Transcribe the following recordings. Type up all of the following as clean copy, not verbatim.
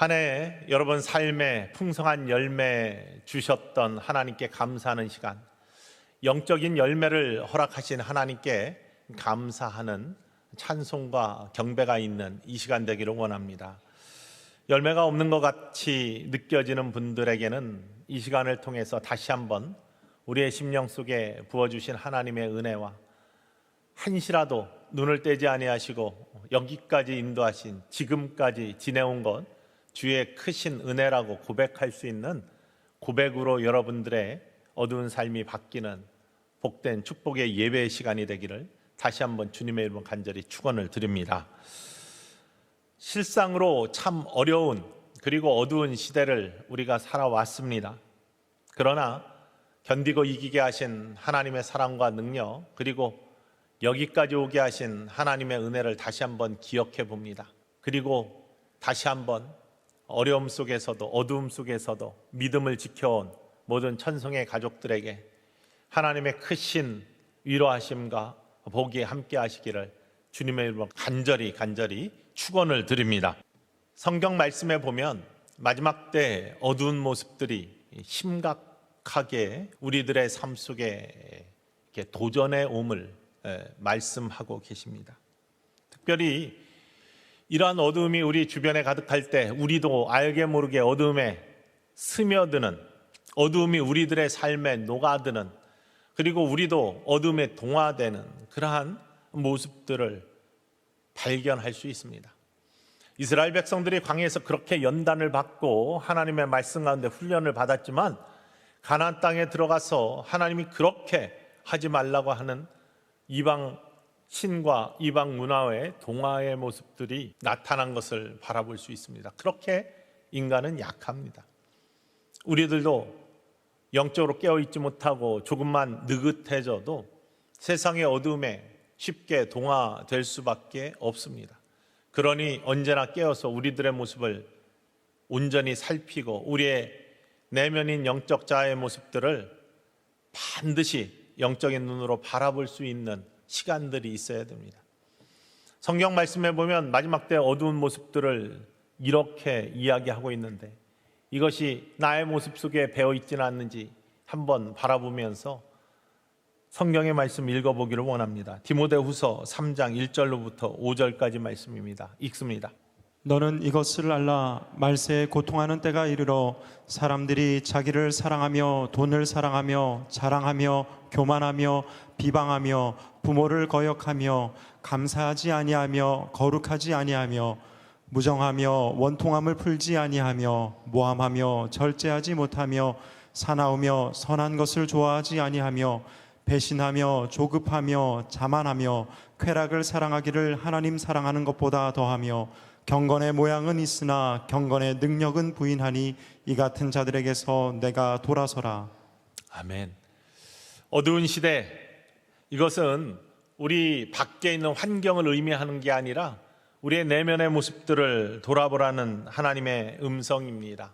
한 해 여러분 삶에 풍성한 열매 주셨던 하나님께 감사하는 시간, 영적인 열매를 허락하신 하나님께 감사하는 찬송과 경배가 있는 이 시간 되기를 원합니다. 열매가 없는 것 같이 느껴지는 분들에게는 이 시간을 통해서 다시 한번 우리의 심령 속에 부어주신 하나님의 은혜와 한시라도 눈을 떼지 아니하시고 여기까지 인도하신, 지금까지 지내온 것 주의 크신 은혜라고 고백할 수 있는 고백으로 여러분들의 어두운 삶이 바뀌는 복된 축복의 예배의 시간이 되기를 다시 한번 주님의 이름으로 간절히 축원을 드립니다. 실상으로 참 어려운 그리고 어두운 시대를 우리가 살아왔습니다. 그러나 견디고 이기게 하신 하나님의 사랑과 능력, 그리고 여기까지 오게 하신 하나님의 은혜를 다시 한번 기억해 봅니다. 그리고 다시 한번 어려움 속에서도 어두움 속에서도 믿음을 지켜온 모든 천성의 가족들에게 하나님의 크신 위로하심과 복이 함께 하시기를 주님의 이름으로 간절히 축원을 드립니다. 성경 말씀에 보면 마지막 때 어두운 모습들이 심각하게 우리들의 삶 속에 도전해 옴을 말씀하고 계십니다. 특별히 이러한 어두움이 우리 주변에 가득할 때 우리도 알게 모르게 어두움에 스며드는, 어두움이 우리들의 삶에 녹아드는, 그리고 우리도 어둠에 동화되는 그러한 모습들을 발견할 수 있습니다. 이스라엘 백성들이 광야에서 그렇게 연단을 받고 하나님의 말씀 가운데 훈련을 받았지만 가나안 땅에 들어가서 하나님이 그렇게 하지 말라고 하는 이방 신과 이방 문화의 동화의 모습들이 나타난 것을 바라볼 수 있습니다. 그렇게 인간은 약합니다. 우리들도 영적으로 깨어있지 못하고 조금만 느긋해져도 세상의 어둠에 쉽게 동화될 수밖에 없습니다. 그러니 언제나 깨어서 우리들의 모습을 온전히 살피고 우리의 내면인 영적 자아의 모습들을 반드시 영적인 눈으로 바라볼 수 있는 시간들이 있어야 됩니다. 성경 말씀에 보면 마지막 때 어두운 모습들을 이렇게 이야기하고 있는데 이것이 나의 모습 속에 배어 있지는 않는지 한번 바라보면서 성경의 말씀 읽어보기를 원합니다. 디모데후서 3장 1절로부터 5절까지 말씀입니다. 읽습니다. 너는 이것을 알라. 말세에 고통하는 때가 이르러 사람들이 자기를 사랑하며 돈을 사랑하며 자랑하며 교만하며 비방하며 부모를 거역하며 감사하지 아니하며 거룩하지 아니하며 무정하며 원통함을 풀지 아니하며 모함하며 절제하지 못하며 사나우며 선한 것을 좋아하지 아니하며 배신하며 조급하며 자만하며 쾌락을 사랑하기를 하나님 사랑하는 것보다 더하며 경건의 모양은 있으나 경건의 능력은 부인하니 이 같은 자들에게서 내가 돌아서라. 아멘. 어두운 시대, 이것은 우리 밖에 있는 환경을 의미하는 게 아니라 우리의 내면의 모습들을 돌아보라는 하나님의 음성입니다.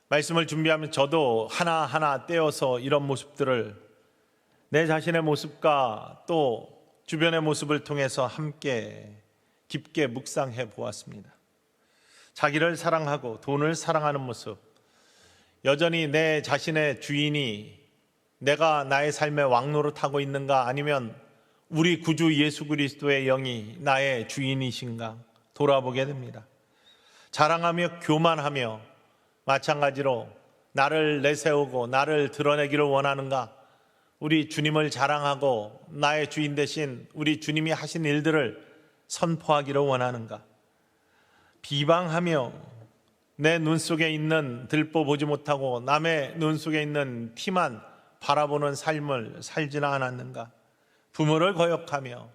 말씀을 준비하면 저도 하나하나 떼어서 이런 모습들을 내 자신의 모습과 또 주변의 모습을 통해서 함께 깊게 묵상해 보았습니다. 자기를 사랑하고 돈을 사랑하는 모습, 여전히 내 자신의 주인이 내가 나의 삶의 왕노릇하고 있는가, 아니면 우리 구주 예수 그리스도의 영이 나의 주인이신가 돌아보게 됩니다. 자랑하며 교만하며 마찬가지로 나를 내세우고 나를 드러내기를 원하는가, 우리 주님을 자랑하고 나의 주인 되신 우리 주님이 하신 일들을 선포하기를 원하는가, 비방하며 내 눈 속에 있는 들보 보지 못하고 남의 눈 속에 있는 티만 바라보는 삶을 살지는 않았는가, 부모를 거역하며,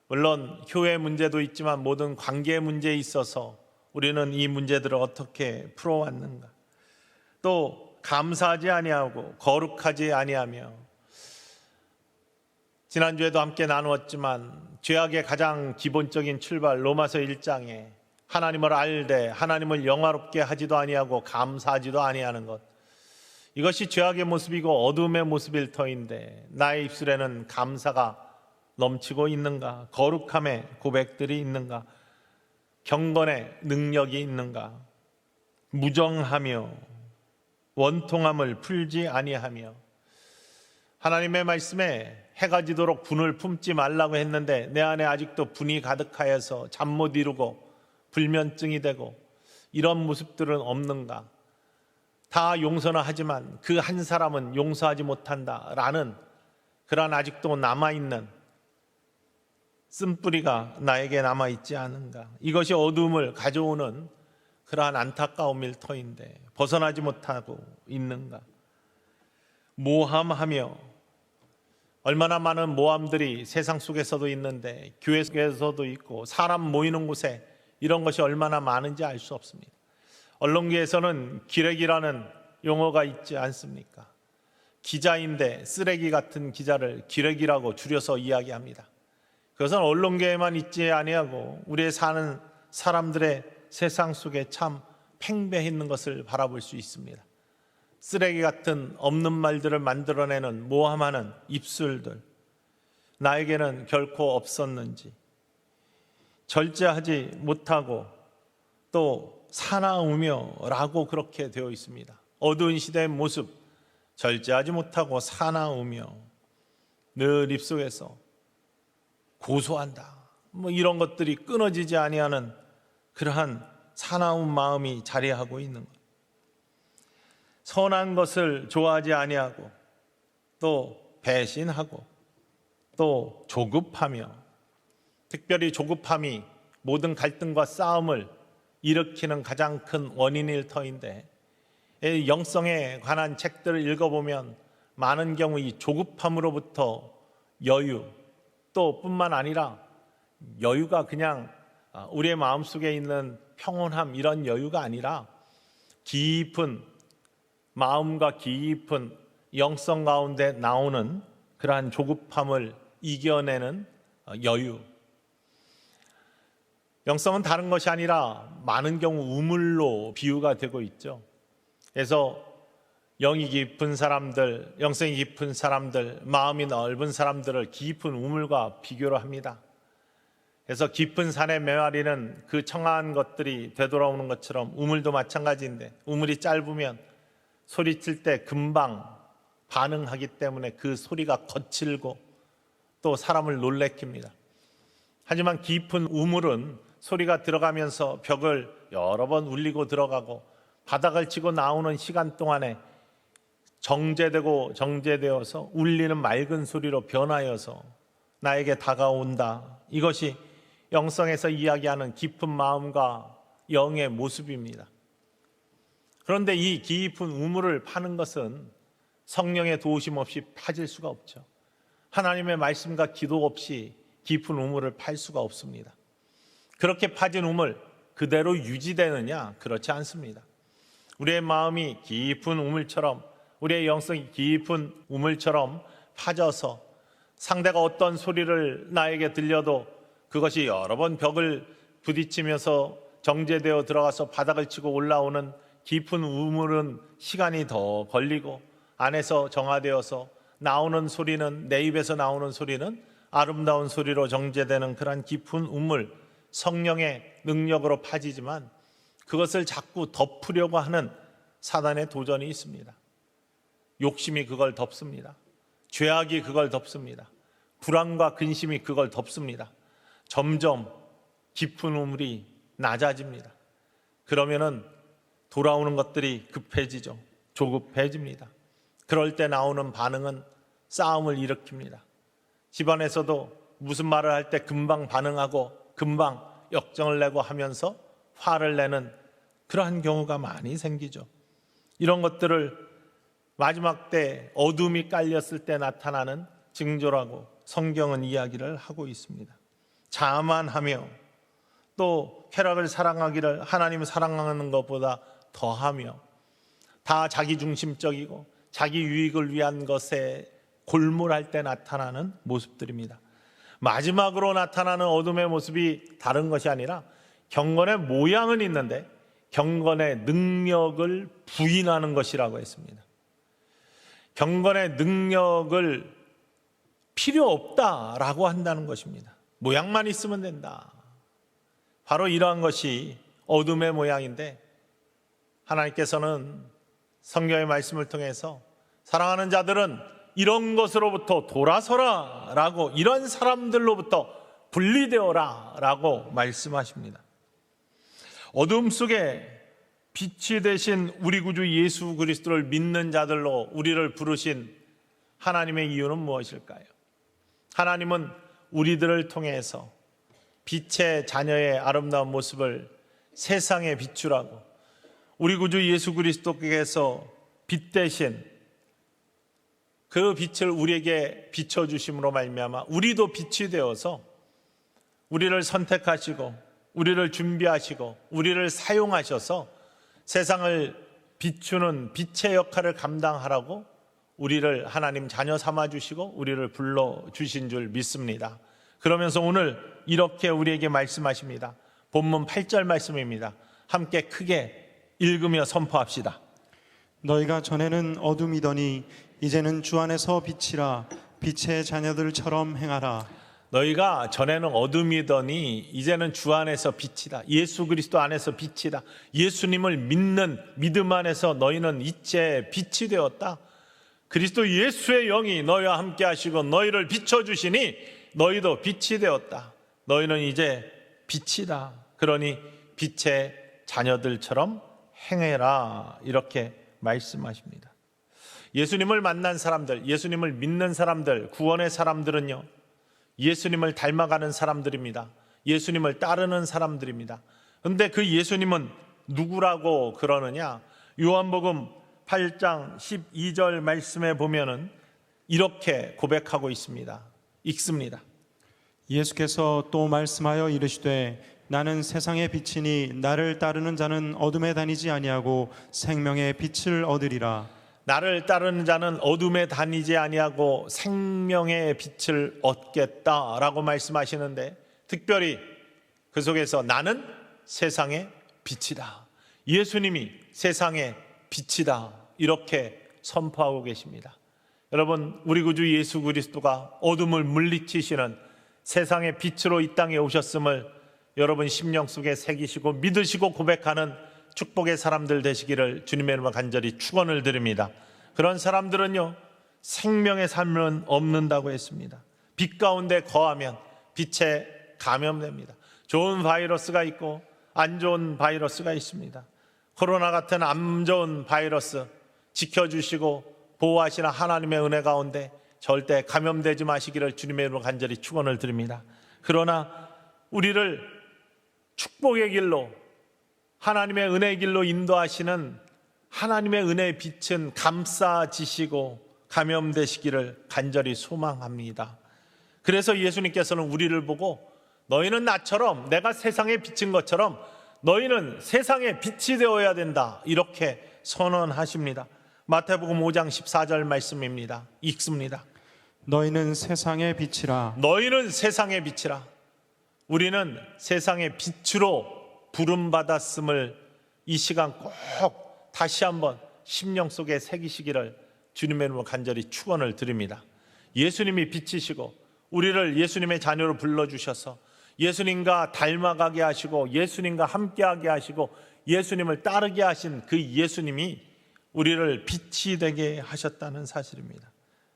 물론 교회 문제도 있지만 모든 관계 문제에 있어서 우리는 이 문제들을 어떻게 풀어왔는가, 또 감사하지 아니하고 거룩하지 아니하며, 지난주에도 함께 나누었지만 죄악의 가장 기본적인 출발 로마서 1장에 하나님을 알되 하나님을 영화롭게 하지도 아니하고 감사하지도 아니하는 것, 이것이 죄악의 모습이고 어둠의 모습일 터인데 나의 입술에는 감사가 넘치고 있는가, 거룩함의 고백들이 있는가, 경건의 능력이 있는가? 무정하며 원통함을 풀지 아니하며. 하나님의 말씀에 해가 지도록 분을 품지 말라고 했는데 내 안에 아직도 분이 가득하여서 잠 못 이루고 불면증이 되고 이런 모습들은 없는가? 다 용서는 하지만 그 한 사람은 용서하지 못한다라는 그러한 아직도 남아있는 쓴뿌리가 나에게 남아있지 않은가? 이것이 어둠을 가져오는 그러한 안타까움일 터인데 벗어나지 못하고 있는가? 모함하며, 얼마나 많은 모함들이 세상 속에서도 있는데 교회 속에서도 있고 사람 모이는 곳에 이런 것이 얼마나 많은지 알 수 없습니다. 언론계에서는 기레기라는 용어가 있지 않습니까? 기자인데 쓰레기 같은 기자를 기레기라고 줄여서 이야기합니다. 그것은 언론계에만 있지 아니하고 우리의 사는 사람들의 세상 속에 참 팽배해 있는 것을 바라볼 수 있습니다. 쓰레기 같은 없는 말들을 만들어내는 모함하는 입술들, 나에게는 결코 없었는지 절제하지 못하고 또 사나우며 라고 그렇게 되어 있습니다. 어두운 시대의 모습, 절제하지 못하고 사나우며 늘 입속에서 고소한다, 이런 것들이 끊어지지 아니하는 그러한 사나운 마음이 자리하고 있는 것. 선한 것을 좋아하지 아니하고 또 배신하고 또 조급하며, 특별히 조급함이 모든 갈등과 싸움을 일으키는 가장 큰 원인일 터인데, 영성에 관한 책들을 읽어보면 많은 경우 이 조급함으로부터 여유, 또 뿐만 아니라 여유가 그냥 우리의 마음속에 있는 평온함, 이런 여유가 아니라 깊은 마음과 깊은 영성 가운데 나오는 그러한 조급함을 이겨내는 여유. 영성은 다른 것이 아니라 많은 경우 우물로 비유가 되고 있죠. 그래서 영이 깊은 사람들, 영성이 깊은 사람들, 마음이 넓은 사람들을 깊은 우물과 비교를 합니다. 그래서 깊은 산의 메아리는 그 청아한 것들이 되돌아오는 것처럼 우물도 마찬가지인데, 우물이 짧으면 소리칠 때 금방 반응하기 때문에 그 소리가 거칠고 또 사람을 놀래킵니다. 하지만 깊은 우물은 소리가 들어가면서 벽을 여러 번 울리고 들어가고 바닥을 치고 나오는 시간 동안에 정제되어서 울리는 맑은 소리로 변하여서 나에게 다가온다. 이것이 영성에서 이야기하는 깊은 마음과 영의 모습입니다. 그런데 이 깊은 우물을 파는 것은 성령의 도우심 없이 파질 수가 없죠. 하나님의 말씀과 기도 없이 깊은 우물을 팔 수가 없습니다. 그렇게 파진 우물 그대로 유지되느냐? 그렇지 않습니다. 우리의 마음이 깊은 우물처럼, 우리의 영성이 깊은 우물처럼 파져서 상대가 어떤 소리를 나에게 들려도 그것이 여러 번 벽을 부딪히면서 정제되어 들어가서 바닥을 치고 올라오는 깊은 우물은 시간이 더 걸리고 안에서 정화되어서 나오는 소리는, 내 입에서 나오는 소리는 아름다운 소리로 정제되는 그런 깊은 우물, 성령의 능력으로 파지지만 그것을 자꾸 덮으려고 하는 사단의 도전이 있습니다. 욕심이 그걸 덮습니다. 죄악이 그걸 덮습니다. 불안과 근심이 그걸 덮습니다. 점점 깊은 우물이 낮아집니다. 그러면은 돌아오는 것들이 급해지죠. 조급해집니다. 그럴 때 나오는 반응은 싸움을 일으킵니다. 집안에서도 무슨 말을 할 때 금방 반응하고 금방 역정을 내고 하면서 화를 내는 그러한 경우가 많이 생기죠. 이런 것들을 마지막 때 어둠이 깔렸을 때 나타나는 징조라고 성경은 이야기를 하고 있습니다. 자만하며 또 쾌락을 사랑하기를 하나님을 사랑하는 것보다 더하며 다 자기중심적이고 자기 유익을 위한 것에 골몰할 때 나타나는 모습들입니다. 마지막으로 나타나는 어둠의 모습이 다른 것이 아니라 경건의 모양은 있는데 경건의 능력을 부인하는 것이라고 했습니다. 경건의 능력을 필요 없다라고 한다는 것입니다. 모양만 있으면 된다. 바로 이러한 것이 어둠의 모양인데, 하나님께서는 성경의 말씀을 통해서 사랑하는 자들은 이런 것으로부터 돌아서라 라고, 이런 사람들로부터 분리되어라 라고 말씀하십니다. 어둠 속에 빛이 되신 우리 구주 예수 그리스도를 믿는 자들로 우리를 부르신 하나님의 이유는 무엇일까요? 하나님은 우리들을 통해서 빛의 자녀의 아름다운 모습을 세상에 비추라고, 우리 구주 예수 그리스도께서 빛 대신 그 빛을 우리에게 비춰주심으로 말미암아 우리도 빛이 되어서 우리를 선택하시고 우리를 준비하시고 우리를 사용하셔서 세상을 비추는 빛의 역할을 감당하라고 우리를 하나님 자녀 삼아주시고 우리를 불러주신 줄 믿습니다. 그러면서 오늘 이렇게 우리에게 말씀하십니다. 본문 8절 말씀입니다. 함께 크게 읽으며 선포합시다. 너희가 전에는 어둠이더니 이제는 주 안에서 빛이라. 빛의 자녀들처럼 행하라. 너희가 전에는 어둠이더니 이제는 주 안에서 빛이다. 예수 그리스도 안에서 빛이다. 예수님을 믿는 믿음 안에서 너희는 이제 빛이 되었다. 그리스도 예수의 영이 너희와 함께 하시고 너희를 비춰주시니 너희도 빛이 되었다. 너희는 이제 빛이다. 그러니 빛의 자녀들처럼 행해라. 이렇게 말씀하십니다. 예수님을 만난 사람들, 예수님을 믿는 사람들, 구원의 사람들은요, 예수님을 닮아가는 사람들입니다. 예수님을 따르는 사람들입니다. 그런데 그 예수님은 누구라고 그러느냐? 요한복음 8장 12절 말씀에 보면은 이렇게 고백하고 있습니다. 읽습니다. 예수께서 또 말씀하여 이르시되 나는 세상의 빛이니 나를 따르는 자는 어둠에 다니지 아니하고 생명의 빛을 얻으리라. 나를 따르는 자는 어둠에 다니지 아니하고 생명의 빛을 얻겠다라고 말씀하시는데, 특별히 그 속에서 나는 세상의 빛이다. 예수님이 세상의 빛이다. 이렇게 선포하고 계십니다. 여러분, 우리 구주 예수 그리스도가 어둠을 물리치시는 세상의 빛으로 이 땅에 오셨음을 여러분 심령 속에 새기시고 믿으시고 고백하는 축복의 사람들 되시기를 주님의 이름으로 간절히 축원을 드립니다. 그런 사람들은요, 생명의 삶은 없는다고 했습니다. 빛 가운데 거하면 빛에 감염됩니다. 좋은 바이러스가 있고 안 좋은 바이러스가 있습니다. 코로나 같은 안 좋은 바이러스 지켜주시고 보호하시는 하나님의 은혜 가운데 절대 감염되지 마시기를 주님의 이름으로 간절히 축원을 드립니다. 그러나 우리를 축복의 길로, 하나님의 은혜의 길로 인도하시는 하나님의 은혜의 빛은 감싸지시고 감염되시기를 간절히 소망합니다. 그래서 예수님께서는 우리를 보고 너희는 나처럼, 내가 세상에 비친 것처럼 너희는 세상에 빛이 되어야 된다, 이렇게 선언하십니다. 마태복음 5장 14절 말씀입니다. 읽습니다. 너희는 세상의 빛이라. 너희는 세상의 빛이라. 우리는 세상의 빛으로 부름받았음을 이 시간 꼭 다시 한번 심령 속에 새기시기를 주님의 이름으로 간절히 축원을 드립니다. 예수님이 빛이시고 우리를 예수님의 자녀로 불러주셔서 예수님과 닮아가게 하시고 예수님과 함께하게 하시고 예수님을 따르게 하신 그 예수님이 우리를 빛이 되게 하셨다는 사실입니다.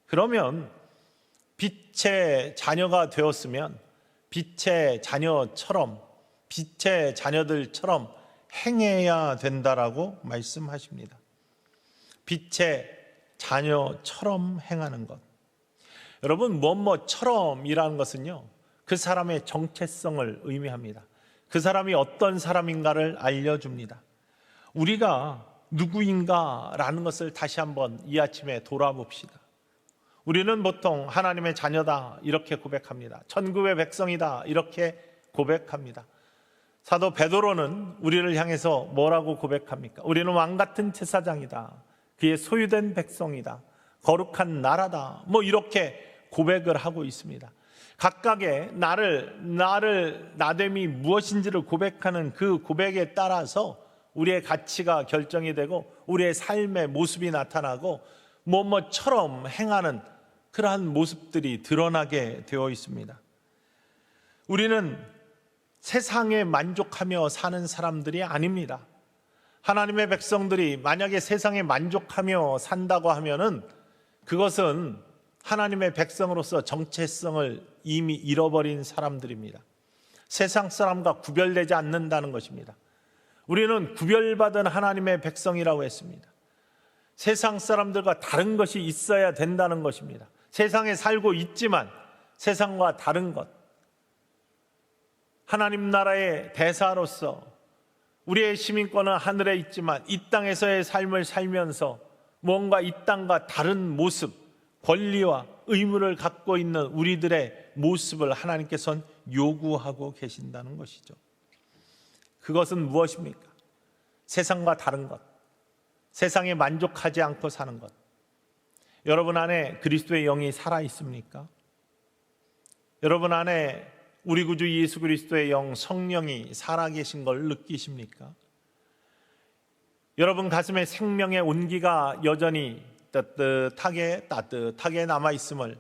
그러면 빛의 자녀가 되었으면 빛의 자녀처럼, 빛의 자녀들처럼 행해야 된다라고 말씀하십니다. 빛의 자녀처럼 행하는 것. 여러분, 뭐뭐처럼이라는 것은요, 그 사람의 정체성을 의미합니다. 그 사람이 어떤 사람인가를 알려줍니다. 우리가 누구인가라는 것을 다시 한번 이 아침에 돌아봅시다. 우리는 보통 하나님의 자녀다 이렇게 고백합니다. 천국의 백성이다 이렇게 고백합니다. 사도 베드로는 우리를 향해서 뭐라고 고백합니까? 우리는 왕같은 제사장이다, 그의 소유된 백성이다, 거룩한 나라다, 뭐 이렇게 고백을 하고 있습니다. 각각의 나됨이 무엇인지를 고백하는 그 고백에 따라서 우리의 가치가 결정이 되고 우리의 삶의 모습이 나타나고 뭐뭐처럼 행하는 그러한 모습들이 드러나게 되어 있습니다. 우리는 세상에 만족하며 사는 사람들이 아닙니다. 하나님의 백성들이 만약에 세상에 만족하며 산다고 하면은 그것은 하나님의 백성으로서 정체성을 이미 잃어버린 사람들입니다. 세상 사람과 구별되지 않는다는 것입니다. 우리는 구별받은 하나님의 백성이라고 했습니다. 세상 사람들과 다른 것이 있어야 된다는 것입니다. 세상에 살고 있지만 세상과 다른 것, 하나님 나라의 대사로서 우리의 시민권은 하늘에 있지만 이 땅에서의 삶을 살면서 뭔가 이 땅과 다른 모습, 권리와 의무를 갖고 있는 우리들의 모습을 하나님께서는 요구하고 계신다는 것이죠. 그것은 무엇입니까? 세상과 다른 것, 세상에 만족하지 않고 사는 것. 여러분 안에 그리스도의 영이 살아 있습니까? 여러분 안에 우리 구주 예수 그리스도의 영 성령이 살아계신 걸 느끼십니까? 여러분 가슴에 생명의 온기가 여전히 따뜻하게 남아있음을,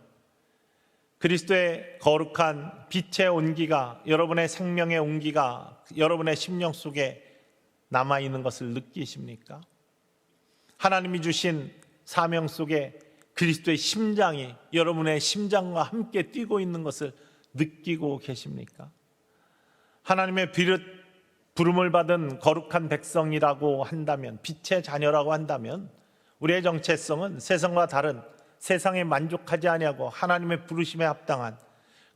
그리스도의 거룩한 빛의 온기가, 여러분의 생명의 온기가 여러분의 심령 속에 남아있는 것을 느끼십니까? 하나님이 주신 사명 속에 그리스도의 심장이 여러분의 심장과 함께 뛰고 있는 것을 느끼고 계십니까? 하나님의 부름을 받은 거룩한 백성이라고 한다면, 빛의 자녀라고 한다면 우리의 정체성은 세상과 다른, 세상에 만족하지 아니하고 하나님의 부르심에 합당한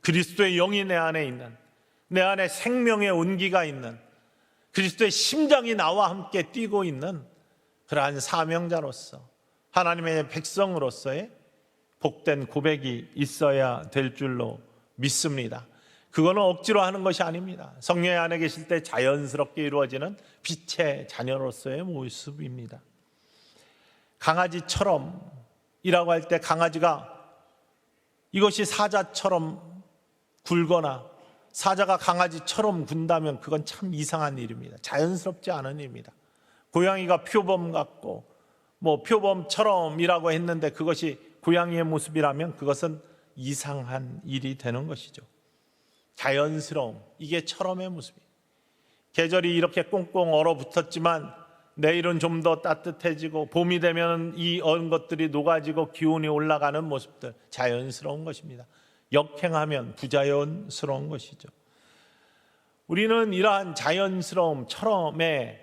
그리스도의 영이 내 안에 있는, 내 안에 생명의 온기가 있는, 그리스도의 심장이 나와 함께 뛰고 있는 그러한 사명자로서, 하나님의 백성으로서의 복된 고백이 있어야 될 줄로 믿습니다. 그거는 억지로 하는 것이 아닙니다. 성령의 안에 계실 때 자연스럽게 이루어지는 빛의 자녀로서의 모습입니다. 강아지처럼 이라고 할 때 강아지가 이것이 사자처럼 굴거나 사자가 강아지처럼 군다면 그건 참 이상한 일입니다. 자연스럽지 않은 일입니다. 고양이가 표범 같고 표범처럼이라고 했는데 그것이 고양이의 모습이라면 그것은 이상한 일이 되는 것이죠. 자연스러움, 이게 처럼의 모습이에요. 계절이 이렇게 꽁꽁 얼어붙었지만 내일은 좀 더 따뜻해지고 봄이 되면 이 얼은 것들이 녹아지고 기온이 올라가는 모습들, 자연스러운 것입니다. 역행하면 부자연스러운 것이죠. 우리는 이러한 자연스러움, 처럼의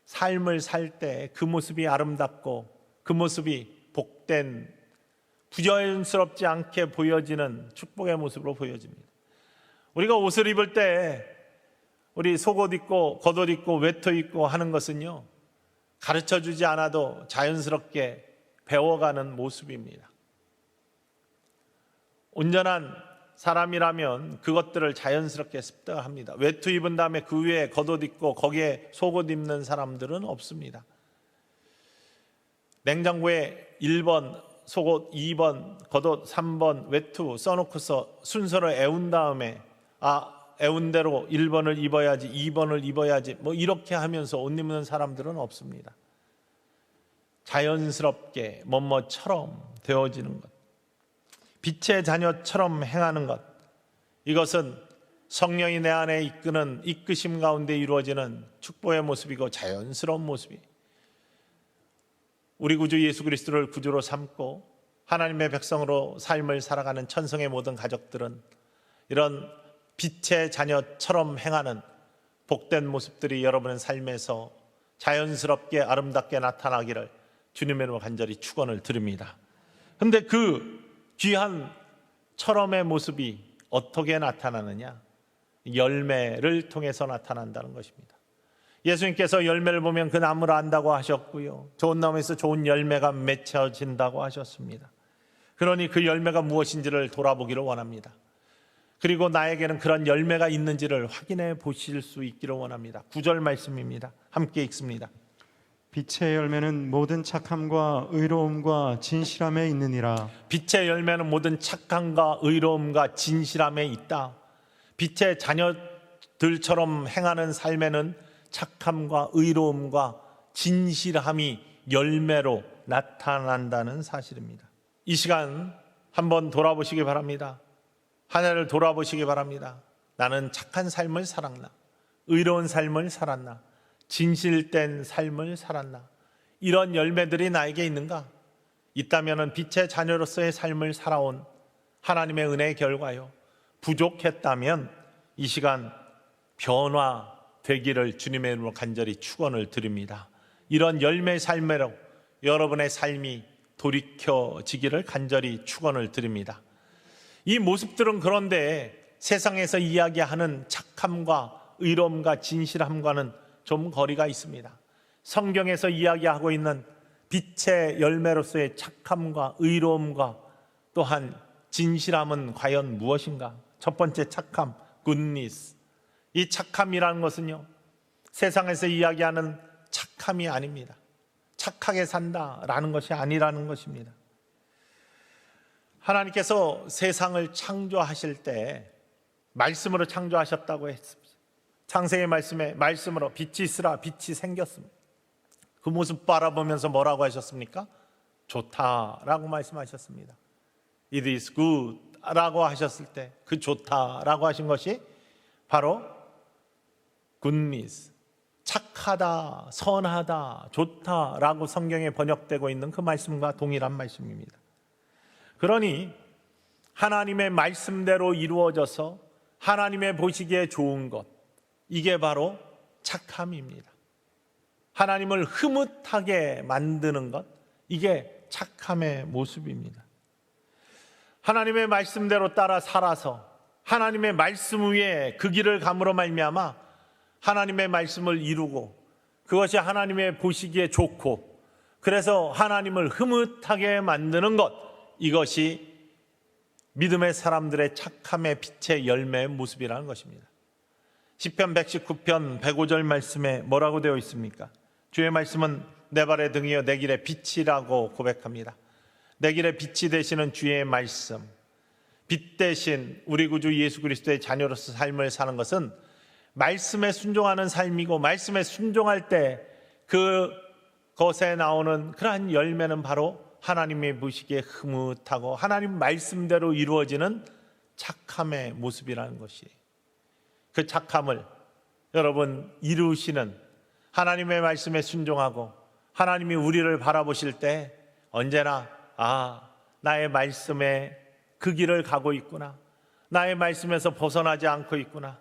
삶을 살 때 그 모습이 아름답고 그 모습이 복된, 부자연스럽지 않게 보여지는 축복의 모습으로 보여집니다. 우리가 옷을 입을 때 우리 속옷 입고 겉옷 입고 외투 입고 하는 것은요, 가르쳐주지 않아도 자연스럽게 배워가는 모습입니다. 온전한 사람이라면 그것들을 자연스럽게 습득합니다. 외투 입은 다음에 그 위에 겉옷 입고 거기에 속옷 입는 사람들은 없습니다. 냉장고에 1번 속옷, 2번 겉옷, 3번 외투 써놓고서 순서를 애운 다음에 애운 대로 1번을 입어야지, 2번을 입어야지 이렇게 하면서 옷 입는 사람들은 없습니다. 자연스럽게 뭐뭐처럼 되어지는 것, 빛의 자녀처럼 행하는 것, 이것은 성령이 내 안에 이끄는 이끄심 가운데 이루어지는 축복의 모습이고 자연스러운 모습이에요. 우리 구주 예수 그리스도를 구주로 삼고 하나님의 백성으로 삶을 살아가는 천성의 모든 가족들은 이런 빛의 자녀처럼 행하는 복된 모습들이 여러분의 삶에서 자연스럽게 아름답게 나타나기를 주님의 이름으로 간절히 축원을 드립니다. 그런데 그 귀한 처럼의 모습이 어떻게 나타나느냐? 열매를 통해서 나타난다는 것입니다. 예수님께서 열매를 보면 그 나무를 안다고 하셨고요, 좋은 나무에서 좋은 열매가 맺혀진다고 하셨습니다. 그러니 그 열매가 무엇인지를 돌아보기를 원합니다. 그리고 나에게는 그런 열매가 있는지를 확인해 보실 수 있기를 원합니다. 9절 말씀입니다. 함께 읽습니다. 빛의 열매는 모든 착함과 의로움과 진실함에 있느니라. 빛의 열매는 모든 착함과 의로움과 진실함에 있다. 빛의 자녀들처럼 행하는 삶에는 착함과 의로움과 진실함이 열매로 나타난다는 사실입니다. 이 시간 한번 돌아보시기 바랍니다. 한 해를 돌아보시기 바랍니다. 나는 착한 삶을 살았나? 의로운 삶을 살았나? 진실된 삶을 살았나? 이런 열매들이 나에게 있는가? 있다면 빛의 자녀로서의 삶을 살아온 하나님의 은혜의 결과요. 부족했다면 이 시간 변화되기를 주님의 이름으로 간절히 축원을 드립니다. 이런 열매의 삶으로 여러분의 삶이 돌이켜지기를 간절히 축원을 드립니다. 이 모습들은 그런데 세상에서 이야기하는 착함과 의로움과 진실함과는 좀 거리가 있습니다. 성경에서 이야기하고 있는 빛의 열매로서의 착함과 의로움과 또한 진실함은 과연 무엇인가? 첫 번째 착함, goodness. 이 착함이라는 것은요, 세상에서 이야기하는 착함이 아닙니다. 착하게 산다라는 것이 아니라는 것입니다. 하나님께서 세상을 창조하실 때 말씀으로 창조하셨다고 했습니다. 창세기 말씀에 말씀으로 빛이 있으라 빛이 생겼습니다. 그 모습 바라보면서 뭐라고 하셨습니까? 좋다라고 말씀하셨습니다. It is good 라고 하셨을 때 그 좋다라고 하신 것이 바로 goodness, 착하다, 선하다, 좋다라고 성경에 번역되고 있는 그 말씀과 동일한 말씀입니다. 그러니 하나님의 말씀대로 이루어져서 하나님의 보시기에 좋은 것, 이게 바로 착함입니다. 하나님을 흐뭇하게 만드는 것, 이게 착함의 모습입니다. 하나님의 말씀대로 따라 살아서 하나님의 말씀 위에 그 길을 감으로 말미암아 하나님의 말씀을 이루고 그것이 하나님의 보시기에 좋고 그래서 하나님을 흐뭇하게 만드는 것, 이것이 믿음의 사람들의 착함의 빛의 열매의 모습이라는 것입니다. 시편 119편 105절 말씀에 뭐라고 되어 있습니까? 주의 말씀은 내 발의 등이요 내 길의 빛이라고 고백합니다. 내 길의 빛이 되시는 주의 말씀, 빛 대신 우리 구주 예수 그리스도의 자녀로서 삶을 사는 것은 말씀에 순종하는 삶이고, 말씀에 순종할 때 그것에 나오는 그러한 열매는 바로 하나님의 보시기에 흐뭇하고 하나님 말씀대로 이루어지는 착함의 모습이라는 것이에요. 그 착함을 여러분 이루시는, 하나님의 말씀에 순종하고 하나님이 우리를 바라보실 때 언제나 나의 말씀에 그 길을 가고 있구나, 나의 말씀에서 벗어나지 않고 있구나,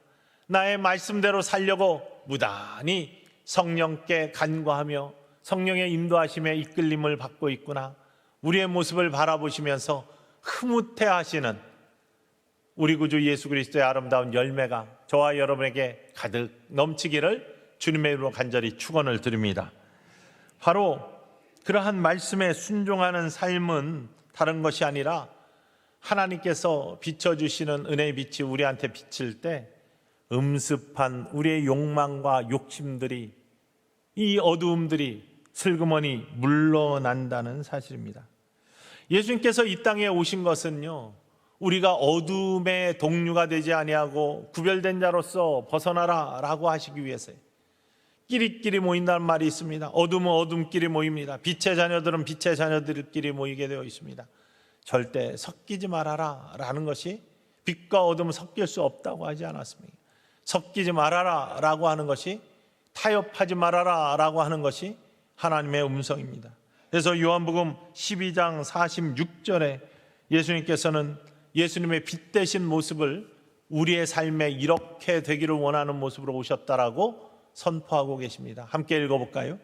나의 말씀대로 살려고 무단히 성령께 간구하며 성령의 인도하심에 이끌림을 받고 있구나, 우리의 모습을 바라보시면서 흐뭇해 하시는 우리 구주 예수 그리스도의 아름다운 열매가 저와 여러분에게 가득 넘치기를 주님의 이름으로 간절히 축원을 드립니다. 바로 그러한 말씀에 순종하는 삶은 다른 것이 아니라 하나님께서 비춰주시는 은혜의 빛이 우리한테 비칠 때 음습한 우리의 욕망과 욕심들이, 이 어두움들이 슬그머니 물러난다는 사실입니다. 예수님께서 이 땅에 오신 것은요, 우리가 어둠의 동류가 되지 아니하고 구별된 자로서 벗어나라 라고 하시기 위해서요. 끼리끼리 모인다는 말이 있습니다. 어둠은 어둠끼리 모입니다. 빛의 자녀들은 빛의 자녀들끼리 모이게 되어 있습니다. 절대 섞이지 말아라 라는 것이, 빛과 어둠은 섞일 수 없다고 하지 않았습니까? 섞이지 말아라 라고 하는 것이, 타협하지 말아라 라고 하는 것이 하나님의 음성입니다. 그래서 요한복음 12장 46절에 예수님께서는 예수님의 빛 되신 모습을 우리의 삶에 이렇게 되기를 원하는 모습으로 오셨다라고 선포하고 계십니다. 함께 읽어볼까요?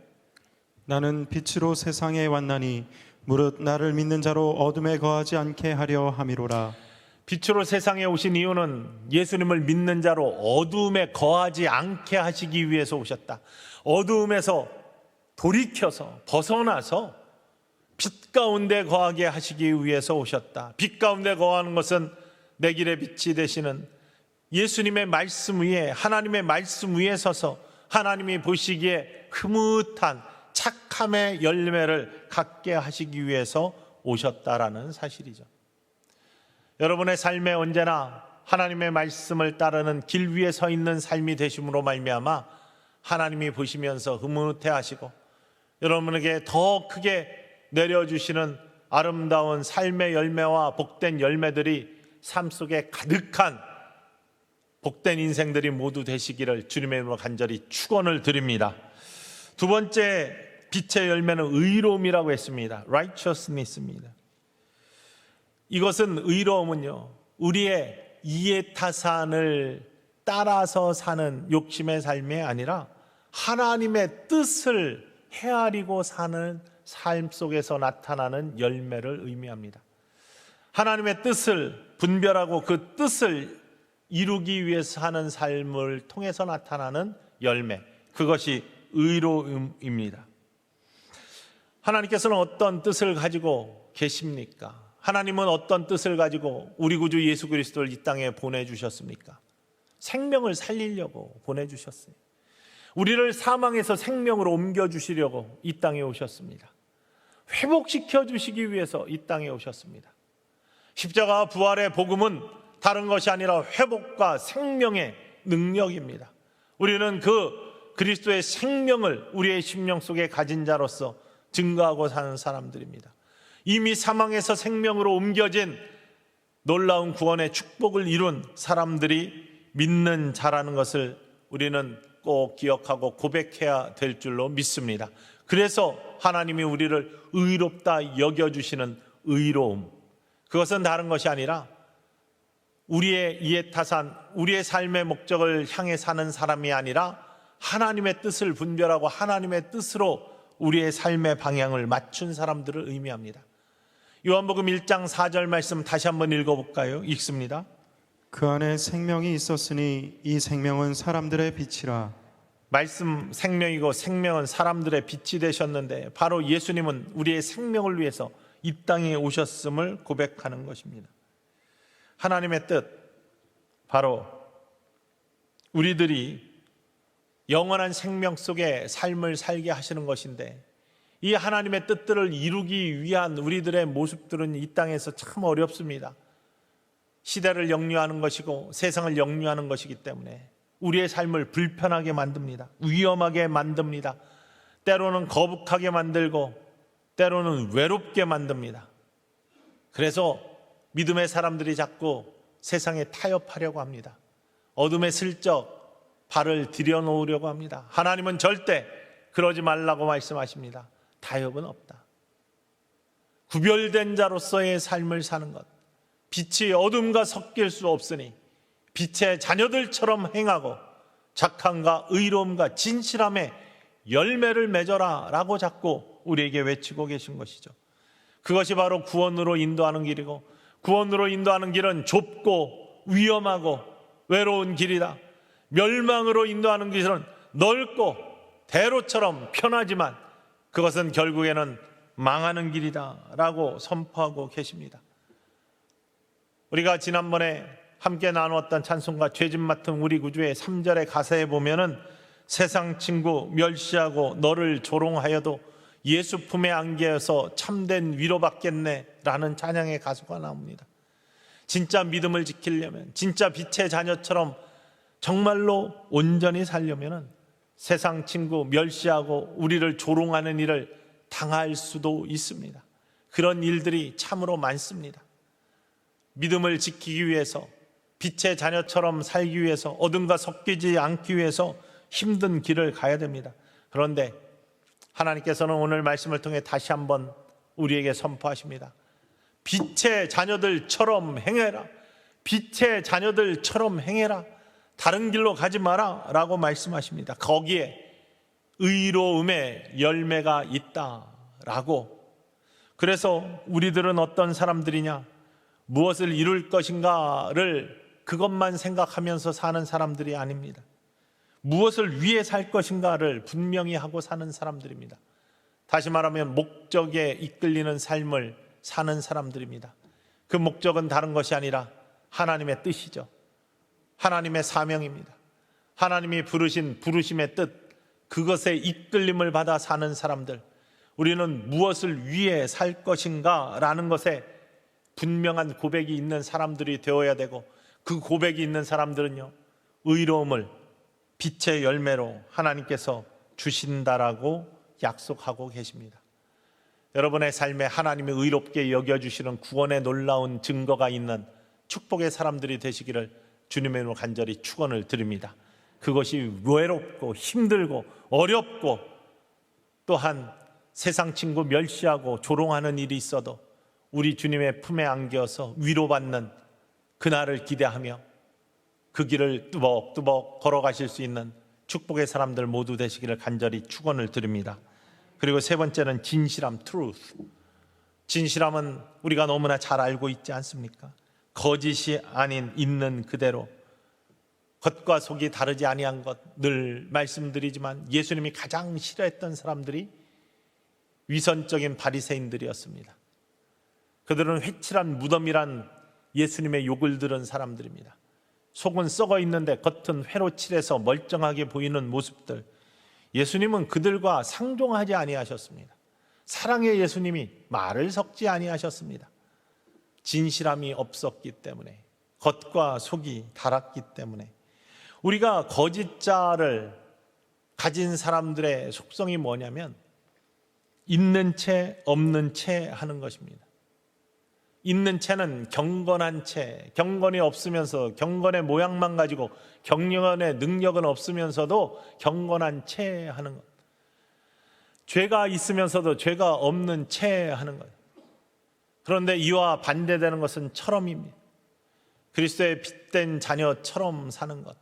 나는 빛으로 세상에 왔나니 무릇 나를 믿는 자로 어둠에 거하지 않게 하려 함이로라. 빛으로 세상에 오신 이유는 예수님을 믿는 자로 어둠에 거하지 않게 하시기 위해서 오셨다. 어둠에서 돌이켜서 벗어나서 빛 가운데 거하게 하시기 위해서 오셨다. 빛 가운데 거하는 것은 내 길의 빛이 되시는 예수님의 말씀 위에, 하나님의 말씀 위에 서서 하나님이 보시기에 흐뭇한 착함의 열매를 갖게 하시기 위해서 오셨다라는 사실이죠. 여러분의 삶에 언제나 하나님의 말씀을 따르는 길 위에 서 있는 삶이 되심으로 말미암아 하나님이 보시면서 흐뭇해 하시고 여러분에게 더 크게 내려주시는 아름다운 삶의 열매와 복된 열매들이 삶 속에 가득한 복된 인생들이 모두 되시기를 주님의 이름으로 간절히 축원을 드립니다. 두 번째 빛의 열매는 의로움이라고 했습니다. righteousness입니다. 이것은 의로움은요, 우리의 이해타산을 따라서 사는 욕심의 삶이 아니라 하나님의 뜻을 헤아리고 사는 삶 속에서 나타나는 열매를 의미합니다. 하나님의 뜻을 분별하고 그 뜻을 이루기 위해서 사는 삶을 통해서 나타나는 열매, 그것이 의로움입니다. 하나님께서는 어떤 뜻을 가지고 계십니까? 하나님은 어떤 뜻을 가지고 우리 구주 예수 그리스도를 이 땅에 보내주셨습니까? 생명을 살리려고 보내주셨어요. 우리를 사망에서 생명으로 옮겨주시려고 이 땅에 오셨습니다. 회복시켜 주시기 위해서 이 땅에 오셨습니다. 십자가 부활의 복음은 다른 것이 아니라 회복과 생명의 능력입니다. 우리는 그 그리스도의 생명을 우리의 심령 속에 가진 자로서 증거하고 사는 사람들입니다. 이미 사망에서 생명으로 옮겨진 놀라운 구원의 축복을 이룬 사람들이 믿는 자라는 것을 우리는 꼭 기억하고 고백해야 될 줄로 믿습니다. 그래서 하나님이 우리를 의롭다 여겨주시는 의로움, 그것은 다른 것이 아니라 우리의 이해타산, 우리의 삶의 목적을 향해 사는 사람이 아니라 하나님의 뜻을 분별하고 하나님의 뜻으로 우리의 삶의 방향을 맞춘 사람들을 의미합니다. 요한복음 1장 4절 말씀 다시 한번 읽어볼까요? 읽습니다. 그 안에 생명이 있었으니 이 생명은 사람들의 빛이라. 말씀 생명이고 생명은 사람들의 빛이 되셨는데 바로 예수님은 우리의 생명을 위해서 이 땅에 오셨음을 고백하는 것입니다. 하나님의 뜻, 바로 우리들이 영원한 생명 속에 삶을 살게 하시는 것인데, 이 하나님의 뜻들을 이루기 위한 우리들의 모습들은 이 땅에서 참 어렵습니다. 시대를 역류하는 것이고 세상을 역류하는 것이기 때문에 우리의 삶을 불편하게 만듭니다. 위험하게 만듭니다. 때로는 거북하게 만들고 때로는 외롭게 만듭니다. 그래서 믿음의 사람들이 자꾸 세상에 타협하려고 합니다. 어둠에 슬쩍 발을 들여놓으려고 합니다. 하나님은 절대 그러지 말라고 말씀하십니다. 타협은 없다. 구별된 자로서의 삶을 사는 것, 빛이 어둠과 섞일 수 없으니 빛의 자녀들처럼 행하고 착함과 의로움과 진실함의 열매를 맺어라 라고 자꾸 우리에게 외치고 계신 것이죠. 그것이 바로 구원으로 인도하는 길이고, 구원으로 인도하는 길은 좁고 위험하고 외로운 길이다. 멸망으로 인도하는 길은 넓고 대로처럼 편하지만 그것은 결국에는 망하는 길이다 라고 선포하고 계십니다. 우리가 지난번에 함께 나누었던 찬송가 죄짐 맡은 우리 구주의 3절의 가사에 보면은 세상 친구 멸시하고 너를 조롱하여도 예수 품에 안겨서 참된 위로받겠네 라는 찬양의 가수가 나옵니다. 진짜 믿음을 지키려면, 진짜 빛의 자녀처럼 정말로 온전히 살려면 세상 친구 멸시하고 우리를 조롱하는 일을 당할 수도 있습니다. 그런 일들이 참으로 많습니다. 믿음을 지키기 위해서, 빛의 자녀처럼 살기 위해서, 어둠과 섞이지 않기 위해서 힘든 길을 가야 됩니다. 그런데 하나님께서는 오늘 말씀을 통해 다시 한번 우리에게 선포하십니다. 빛의 자녀들처럼 행해라. 빛의 자녀들처럼 행해라. 다른 길로 가지 마라 라고 말씀하십니다. 거기에 의로움의 열매가 있다라고. 그래서 우리들은 어떤 사람들이냐, 무엇을 이룰 것인가를 그것만 생각하면서 사는 사람들이 아닙니다. 무엇을 위해 살 것인가를 분명히 하고 사는 사람들입니다. 다시 말하면 목적에 이끌리는 삶을 사는 사람들입니다. 그 목적은 다른 것이 아니라 하나님의 뜻이죠. 하나님의 사명입니다. 하나님이 부르신 부르심의 뜻, 그것에 이끌림을 받아 사는 사람들. 우리는 무엇을 위해 살 것인가 라는 것에 분명한 고백이 있는 사람들이 되어야 되고, 그 고백이 있는 사람들은요, 의로움을 빛의 열매로 하나님께서 주신다라고 약속하고 계십니다. 여러분의 삶에 하나님이 의롭게 여겨주시는 구원의 놀라운 증거가 있는 축복의 사람들이 되시기를 주님의 이름으로 간절히 축원을 드립니다. 그것이 외롭고 힘들고 어렵고 또한 세상 친구 멸시하고 조롱하는 일이 있어도 우리 주님의 품에 안겨서 위로받는 그날을 기대하며 그 길을 뚜벅뚜벅 걸어가실 수 있는 축복의 사람들 모두 되시기를 간절히 축원을 드립니다. 그리고 세 번째는 진실함, truth. 진실함은 우리가 너무나 잘 알고 있지 않습니까? 거짓이 아닌 있는 그대로, 겉과 속이 다르지 아니한 것 늘 말씀드리지만 예수님이 가장 싫어했던 사람들이 위선적인 바리새인들이었습니다. 그들은 회칠한 무덤이란 예수님의 욕을 들은 사람들입니다. 속은 썩어 있는데 겉은 회로 칠해서 멀쩡하게 보이는 모습들, 예수님은 그들과 상종하지 아니하셨습니다. 사랑의 예수님이 말을 섞지 아니하셨습니다. 진실함이 없었기 때문에, 겉과 속이 달았기 때문에. 우리가 거짓자를 가진 사람들의 속성이 뭐냐면 있는 채 없는 채 하는 것입니다. 있는 채는 경건한 채, 경건이 없으면서 경건의 모양만 가지고 경건의 능력은 없으면서도 경건한 채 하는 것. 죄가 있으면서도 죄가 없는 채 하는 것. 그런데 이와 반대되는 것은 철험입니다. 그리스도의 핏된 자녀처럼 사는 것.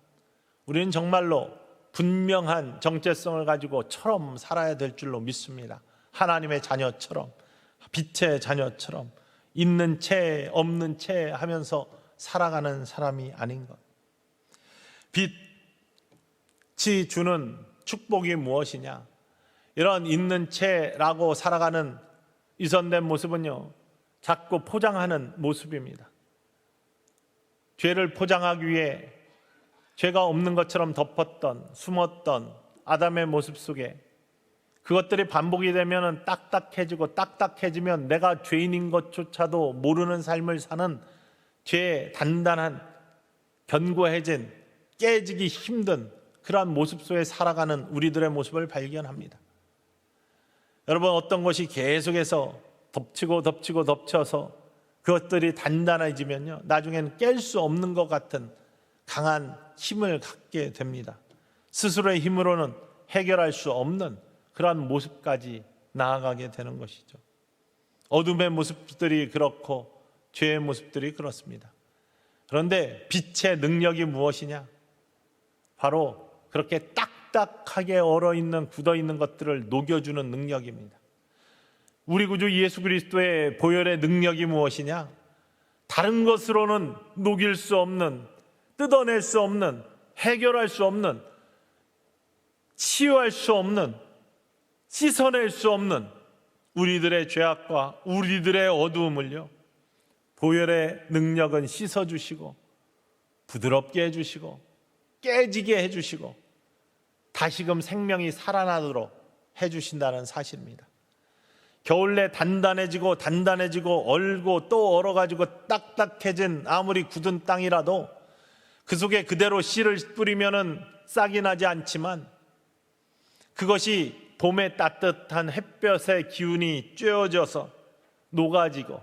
우리는 정말로 분명한 정체성을 가지고 처럼 살아야 될 줄로 믿습니다. 하나님의 자녀처럼, 빛의 자녀처럼 있는 채 없는 채 하면서 살아가는 사람이 아닌 것. 빛이 주는 축복이 무엇이냐? 이런 있는 채라고 살아가는 위선된 모습은요, 자꾸 포장하는 모습입니다. 죄를 포장하기 위해 죄가 없는 것처럼 덮었던, 숨었던 아담의 모습 속에 그것들이 반복이 되면 딱딱해지면 내가 죄인인 것조차도 모르는 삶을 사는 죄의 단단한, 견고해진, 깨지기 힘든 그러한 모습 속에 살아가는 우리들의 모습을 발견합니다. 여러분, 어떤 것이 계속해서 덮쳐서 그것들이 단단해지면요, 나중에는 깰 수 없는 것 같은 강한 힘을 갖게 됩니다. 스스로의 힘으로는 해결할 수 없는 그러한 모습까지 나아가게 되는 것이죠. 어둠의 모습들이 그렇고 죄의 모습들이 그렇습니다. 그런데 빛의 능력이 무엇이냐? 바로 그렇게 딱딱하게 얼어있는, 굳어있는 것들을 녹여주는 능력입니다. 우리 구주 예수 그리스도의 보혈의 능력이 무엇이냐? 다른 것으로는 녹일 수 없는, 뜯어낼 수 없는, 해결할 수 없는, 치유할 수 없는, 씻어낼 수 없는 우리들의 죄악과 우리들의 어두움을요, 보혈의 능력은 씻어주시고 부드럽게 해주시고 깨지게 해주시고 다시금 생명이 살아나도록 해주신다는 사실입니다. 겨울내 단단해지고 얼고 또 얼어가지고 딱딱해진 아무리 굳은 땅이라도 그 속에 그대로 씨를 뿌리면은 싹이 나지 않지만, 그것이 봄의 따뜻한 햇볕의 기운이 쬐어져서 녹아지고,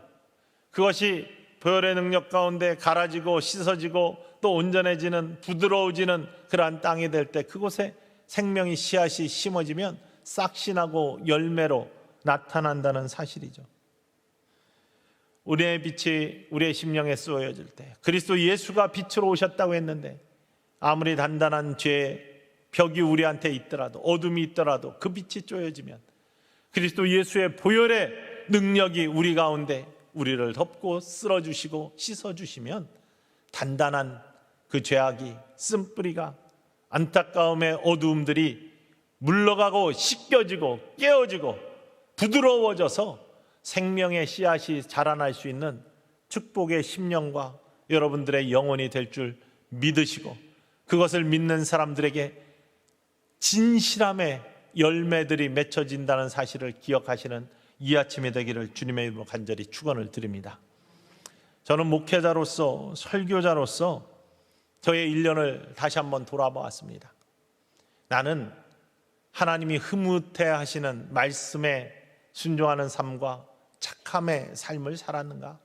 그것이 보혈의 능력 가운데 갈아지고 씻어지고 또 온전해지는, 부드러워지는 그러한 땅이 될 때 그곳에 생명의 씨앗이 심어지면 싹이 나고 열매로 나타난다는 사실이죠. 우리의 빛이 우리의 심령에 쏘여질 때, 그리스도 예수가 빛으로 오셨다고 했는데 아무리 단단한 죄의 벽이 우리한테 있더라도, 어둠이 있더라도 그 빛이 쪼여지면 그리스도 예수의 보혈의 능력이 우리 가운데 우리를 덮고 쓸어주시고 씻어주시면 단단한 그 죄악이, 쓴뿌리가, 안타까움의 어두움들이 물러가고 씻겨지고 깨어지고 부드러워져서 생명의 씨앗이 자라날 수 있는 축복의 심령과 여러분들의 영혼이 될 줄 믿으시고, 그것을 믿는 사람들에게 진실함의 열매들이 맺혀진다는 사실을 기억하시는 이 아침이 되기를 주님의 이름으로 간절히 축원을 드립니다. 저는 목회자로서, 설교자로서 저의 1년을 다시 한번 돌아보았습니다. 나는 하나님이 흐뭇해 하시는 말씀에 순종하는 삶과 착함의 삶을 살았는가?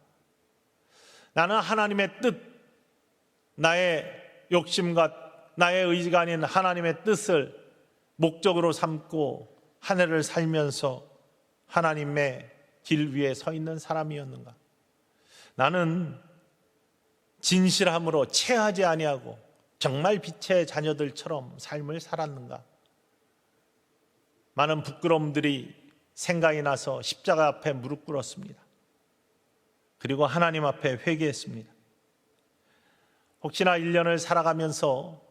나는 하나님의 뜻, 나의 욕심과 나의 의지가 아닌 하나님의 뜻을 목적으로 삼고 한 해를 살면서 하나님의 길 위에 서 있는 사람이었는가? 나는 진실함으로 체하지 아니하고 정말 빛의 자녀들처럼 삶을 살았는가? 많은 부끄러움들이 생각이 나서 십자가 앞에 무릎 꿇었습니다. 그리고 하나님 앞에 회개했습니다. 혹시나 1년을 살아가면서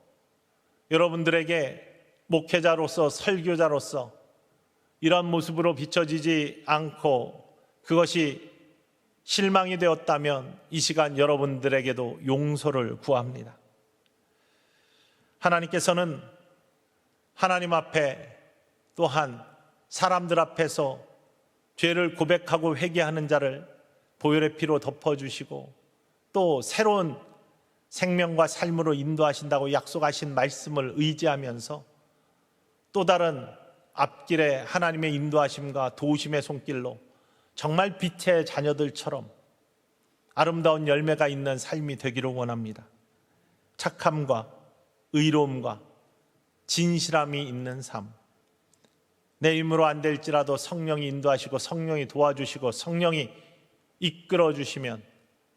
여러분들에게 목회자로서 설교자로서 이런 모습으로 비춰지지 않고 그것이 실망이 되었다면 이 시간 여러분들에게도 용서를 구합니다. 하나님께서는 하나님 앞에 또한 사람들 앞에서 죄를 고백하고 회개하는 자를 보혈의 피로 덮어주시고 또 새로운 생명과 삶으로 인도하신다고 약속하신 말씀을 의지하면서 또 다른 앞길에 하나님의 인도하심과 도우심의 손길로 정말 빛의 자녀들처럼 아름다운 열매가 있는 삶이 되기를 원합니다. 착함과 의로움과 진실함이 있는 삶, 내 힘으로 안 될지라도 성령이 인도하시고 성령이 도와주시고 성령이 이끌어 주시면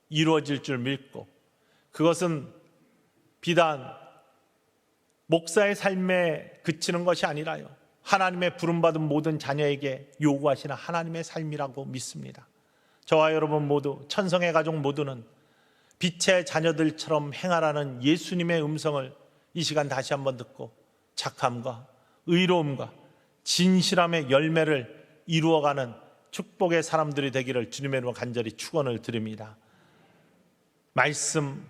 이루어질 줄 믿고, 그것은 비단 목사의 삶에 그치는 것이 아니라요, 하나님의 부름받은 모든 자녀에게 요구하시는 하나님의 삶이라고 믿습니다. 저와 여러분 모두, 천성의 가족 모두는 빛의 자녀들처럼 행하라는 예수님의 음성을 이 시간 다시 한번 듣고 착함과 의로움과 진실함의 열매를 이루어가는 축복의 사람들이 되기를 주님의 이름으로 간절히 축원을 드립니다. 말씀,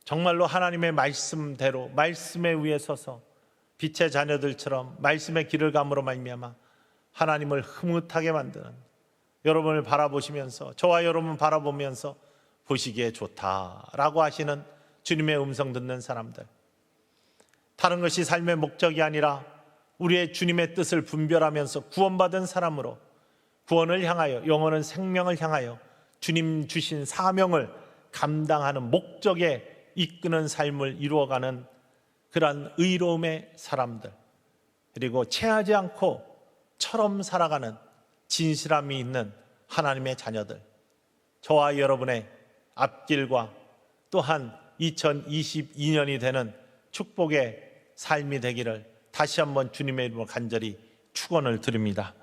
정말로 하나님의 말씀대로 말씀에 위에 서서 빛의 자녀들처럼 말씀의 길을 감으로 말미암아 하나님을 흐뭇하게 만드는, 여러분을 바라보시면서, 저와 여러분 바라보면서 보시기에 좋다라고 하시는 주님의 음성 듣는 사람들, 다른 것이 삶의 목적이 아니라 우리의 주님의 뜻을 분별하면서 구원받은 사람으로 구원을 향하여, 영원한 생명을 향하여 주님 주신 사명을 감당하는 목적에 이끄는 삶을 이루어가는 그러한 의로움의 사람들, 그리고 체하지 않고 처럼 살아가는 진실함이 있는 하나님의 자녀들, 저와 여러분의 앞길과 또한 2022년이 되는 축복의 삶이 되기를 다시 한번 주님의 이름으로 간절히 축원을 드립니다.